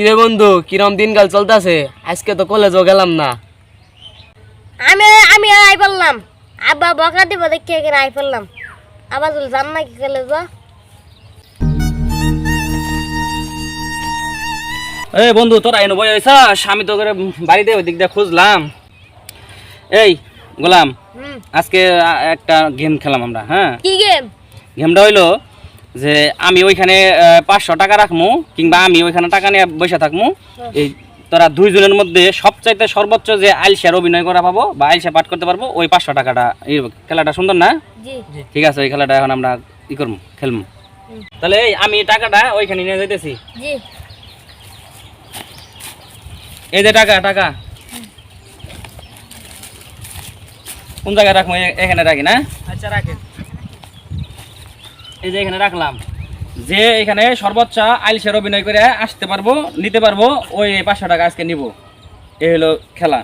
কিরে বন্ধু, কিরম দিনকাল চলতেছে? আজকে তো কলেজও গেলাম না। আমি আমি আই বললাম আব্বা বকা দিব দেখে এখানে আই পড়লাম। আবার তুই জান না কি কলেজ? এই বন্ধু, তোর আইন বই হয়েছ? আমি তো করে বাড়িতে ওই দিক দিয়ে খুঁজলাম। এই গোলাম, আজকে একটা গেম খেলাম আমরা। হ্যাঁ, কি গেম? গেমটা হইলো যে আমি ওইখানে 500 টাকা রাখবো, কিংবা আমি ওইখানে টাকা নিয়ে বসে থাকবো। এই তোরা দুইজনের মধ্যে সবচাইতে সর্বোচ্চ যে আইলসার অভিনয় করা পাবো বা আইলসা পাঠ করতে পারবো, ওই 500 টাকাটা। এই খেলাটা সুন্দর না? জি। ঠিক আছে, ওই খেলাটা এখন আমরা ই করবো, খেলবো। তাহলে এই আমি টাকাটা ওইখানে নিয়ে যাইতেছি। জি। এই যে টাকা টাকা কোন জায়গায় রাখবো? এখানে রাখি না? আচ্ছা রাখেন। এই যে এখানে রাখলাম। যে এখানে সর্বোচ্চ আইলসের অভিনয় করে আসতে পারবো, নিতে পারবো, ওই 500 টাকা আজকে নিব। এই হলো খেলা।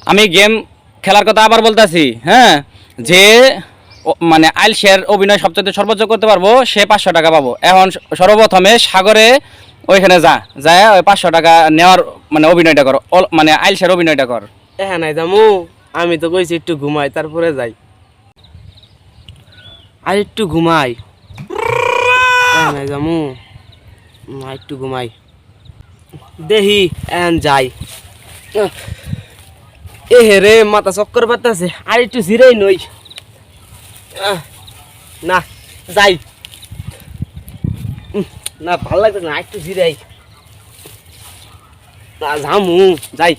আমি গেম খেলার কথা আবার বলতেছি। হ্যাঁ, যে মানে আইলসের অভিনয় সবচেয়ে সর্বোচ্চ করতে পারবো, সে 500 টাকা পাবো। এখন সর্বপ্রথমে সাগরে ওইখানে যায় ওই 500 টাকা নেওয়ার মানে অভিনয়টা কর, মানে আইলসের অভিনয়টা কর। হ্যাঁ নাই যামু, আমি তো কইছি একটু ঘুমাই তারপরে যাই। আর একটু ঘুমাই। হ্যাঁ নাই যামু, একটু ঘুমাই দেহি এন যাই। এ হে রে, মাথা চক্কর পাতাছে, আর একটু জিরাই নই। না যাই না, ভাল লাগছে না, একটু জিরাই না, যামু যাই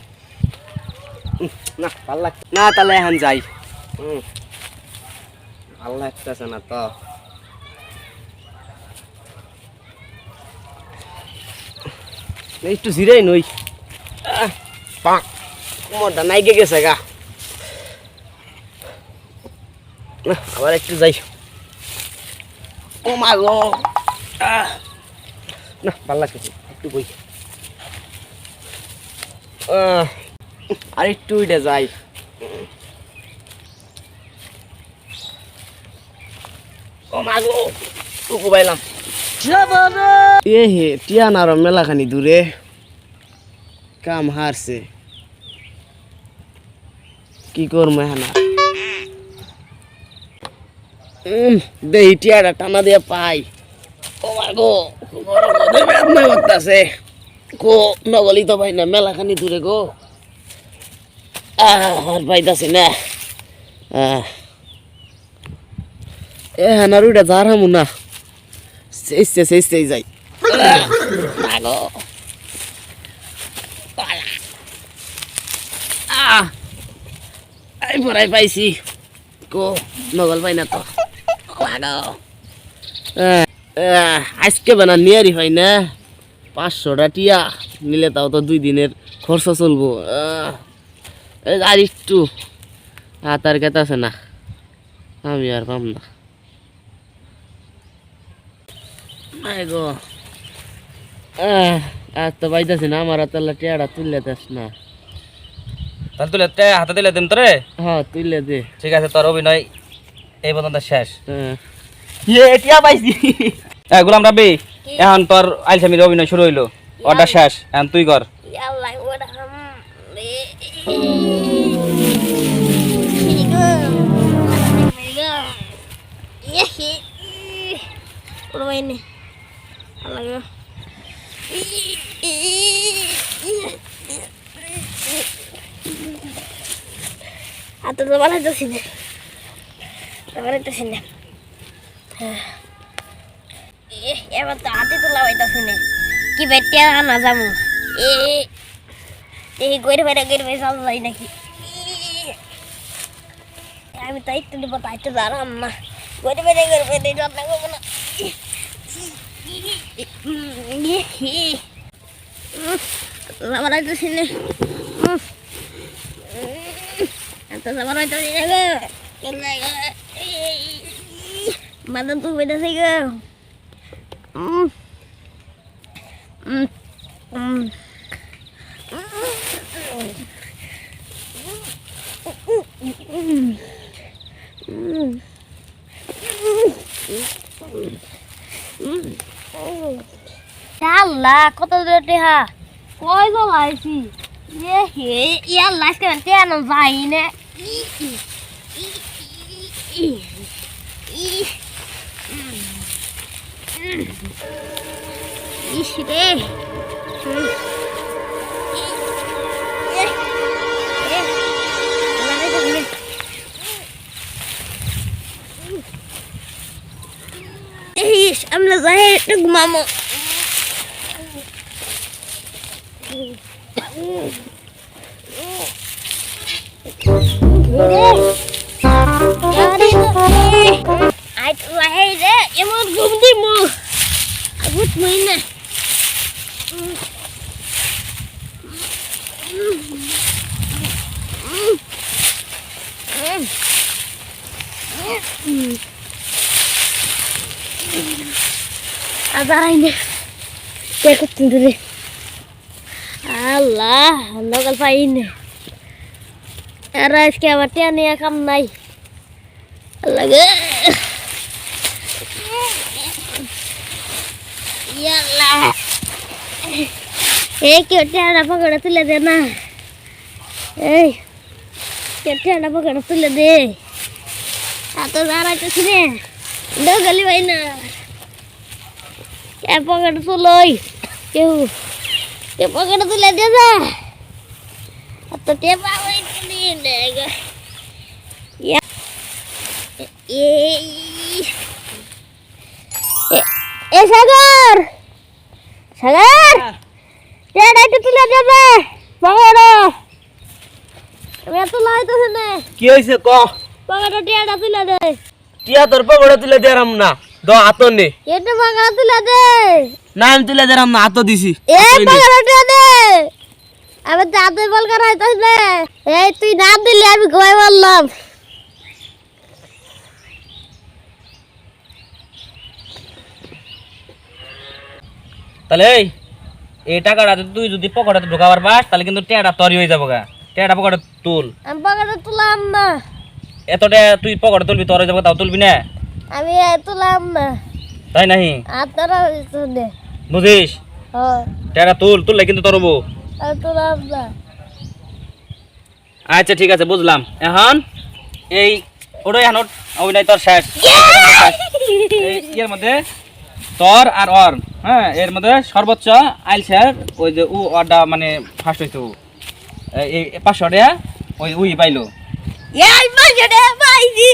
না, ভাল লাগছে না, তাহলে এখন যাই। ভাল লাগতেছে না তো, একটু জিরাই নই। কোমরটা নাইকে গেছে গা, আবার একটু যাই। ও মা গো, না ভাল লাগতেছে, একটু বই। আর একটু উঠে যাই। ও মা গো, টুকু পাইলাম। এ হে, টিয়ান আরো মেলাখানি দূরে, কাম হারছে, কি করবো এখন? দেহি টিয়াটা টানা দিয়ে পাই। ও মা গো, বেদনা করতেছে গো, নগলি তো ভাই না, মেলাখানি দূরে গো, আর পাইতাছি না। আর ওইটা দাঁড়ামু না, চেষ্টা যাই। পড়াই পাইছি গো, নগল পাই না তো। আজকে বানা নিয়ারি হয় না, 500টা টিয়া নিলে তাও তো 2 দিনের খরচ চলবো। আর একটু হাতার কেতাছে না, আমি আর পাম না। গো আর তো পাইতাছি না, আমার তাহলে টিয়াটা তুললে যাস না। তাহলে তুলে হাতে দিলে দিন তোরে। হ্যাঁ তুললে দে। ঠিক আছে, তোর অভিনয় এই পর্যন্ত শেষ। টিয়া পাইছি। গোলাম রাব্বি, এখন তোর আইলসামির অভিনয় শুরু হইলো, অর্ডার শেষ, এখন তুই কর। আল্লাহ ওরা ini Allah atau mana itu sini ya betul hati tuh lawa itu sini kibetia kan azamu gue salah ini ki kami tahu itu dapat itu darah mah gue dapat gue mana sama itu sini atau sama itu sini mana tuh beda sih আল্লাহ কত রে টেহা কই জ্বলাইছি এ হে ইয়ার লাইছে কেন যাই না ইস রে ইস আমরা যাই একটু ঘুমামো আই তো যাই রে এমন ঘুম দিমু আগুত মইনা আদারাইনে দেখো তুমি আল্লাহ নগল পাইনে আর আজকে আবার টেনে কাম নাই লাগে ইয়াল্লা এই কেউ টেনা পকড়া তুলে দে না এই কেউ টেনা পকড়া তুলে দে এত দাঁড়াইতেছি রে নগলি ভাই না কে পকেটে তুলই কেউ কে পকেটে তুলে দিয়ে যা তো টেপা ওই নিয়ে নেগা এ সাগর সাগর টেটা একটু তুলে দেবে পকেটে আমি এত লাইতেছে না কি হইছে ক পকেটে টেটা তুলে দে টিয়া তোর পকড়ে তুলে দেরাম না দ আতো নে এটা পকেটে তুলে দে না আমি তুলে দেরাম না আতো দিছি এ পকেটে দে আমি দাদু বল করাইতাছ না এই তুই না দিলে আমি ঘুমাই বললাম তাহলে এই টাকাটা তুই যদি পকেটে ঢোকাবার পাস তাহলে কিন্তু টেটা তরি হয়ে যাবো গা টেটা পকেটে তুল আমি পকেটে তুলাম না এতটা তুই পকেটে তুলবি তরে যাবো তাও তুলবি না আমি তুলাম না তাই নাহি আপনারা শুনে বুঝিস হ্যাঁ টেটা তুললে কিন্তু তরবো আমি তুলাম না আচ্ছা ঠিক আছে বুঝলাম এখন এই ওটাই এখন অভিনয় তোর শেষ এই এর মধ্যে তোর আর ওর হ্যাঁ এর মধ্যে সর্বোচ্চ আইলসের ওই যে ওটা মানে ফার্স্ট হইতো এই 500 টাকা ওই পাইলো এই বাজে রে ভাইজি